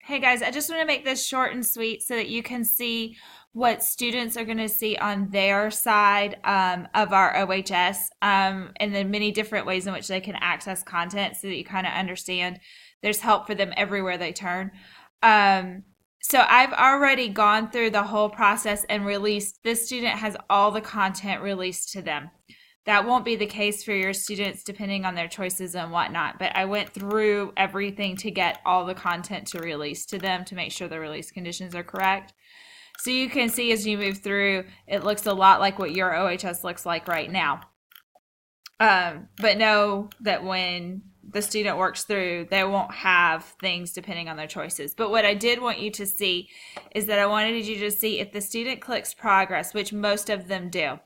Hey guys, I just want to make this short and sweet so that you can see what students are going to see on their side of our OHS, and the many different ways in which they can access content so that you kind of understand there's help for them everywhere they turn. So I've already gone through the whole process and released, this student has all the content released to them. That won't be the case for your students depending on their choices and whatnot, but I went through everything to get all the content to release to them to make sure the release conditions are correct. So you can see as you move through, it looks a lot like what your OHS looks like right now. But know that when the student works through, they won't have things depending on their choices. But what I did want you to see is that I wanted you to see if the student clicks progress, which most of them do.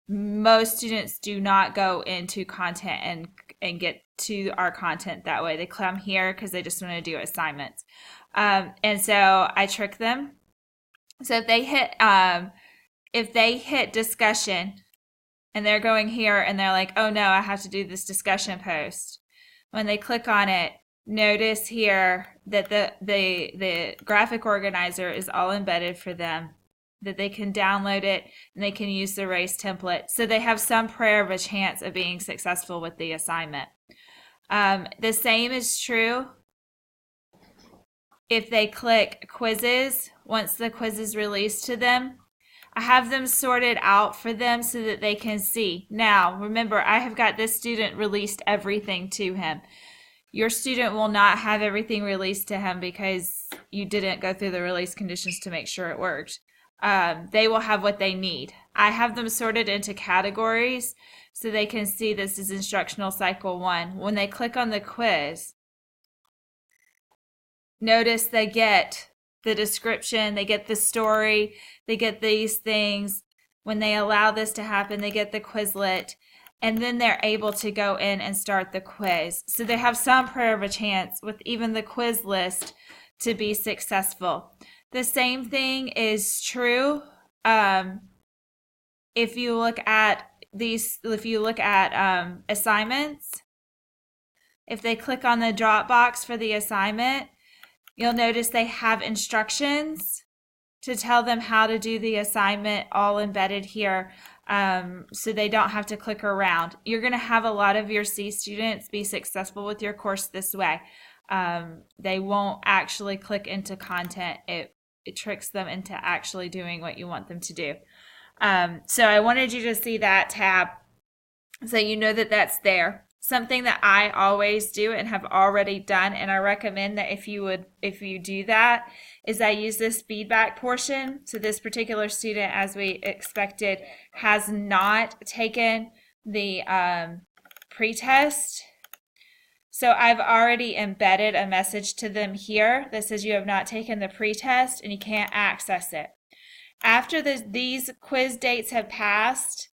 Most students do not go into content and get to our content that way. They come here because they just want to do assignments. And so I trick them. So if they hit discussion and they're going here and they're like, oh no, I have to do this discussion post. When they click on it, notice here that the graphic organizer is all embedded for them, that they can download it and they can use the race template. So they have some prayer of a chance of being successful with the assignment. The same is true if they click quizzes. Once the quiz is released to them, I have them sorted out for them so that they can see. Now, remember, I have got this student released everything to him. Your student will not have everything released to him because you didn't go through the release conditions to make sure it worked. They will have what they need. I have them sorted into categories so they can see this is instructional cycle 1. When they click on the quiz, notice they get the description, they get the story, they get these things. When they allow this to happen, they get the Quizlet, and then they're able to go in and start the quiz. So they have some prayer of a chance with even the quiz list to be successful. The same thing is true if you look at assignments. If they click on the drop box for the assignment, you'll notice they have instructions to tell them how to do the assignment all embedded here, so they don't have to click around. You're going to have a lot of your C students be successful with your course this way. They won't actually click into content. It tricks them into actually doing what you want them to do. So I wanted you to see that tab so you know that that's there. Something that I always do and have already done, and I recommend that if you do that, is I use this feedback portion. So this particular student, as we expected, has not taken the pretest. So I've already embedded a message to them here that says you have not taken the pretest and you can't access it. After these quiz dates have passed,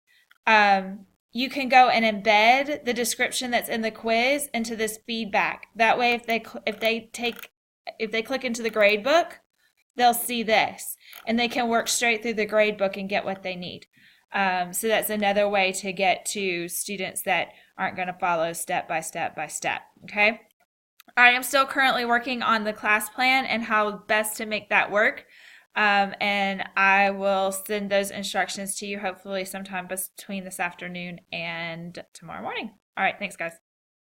you can go and embed the description that's in the quiz into this feedback. That way, if they click into the grade book, they'll see this, and they can work straight through the grade book and get what they need. So that's another way to get to students that aren't going to follow step by step by step. Okay. I am still currently working on the class plan and how best to make that work. And I will send those instructions to you hopefully sometime between this afternoon and tomorrow morning. All right. Thanks, guys.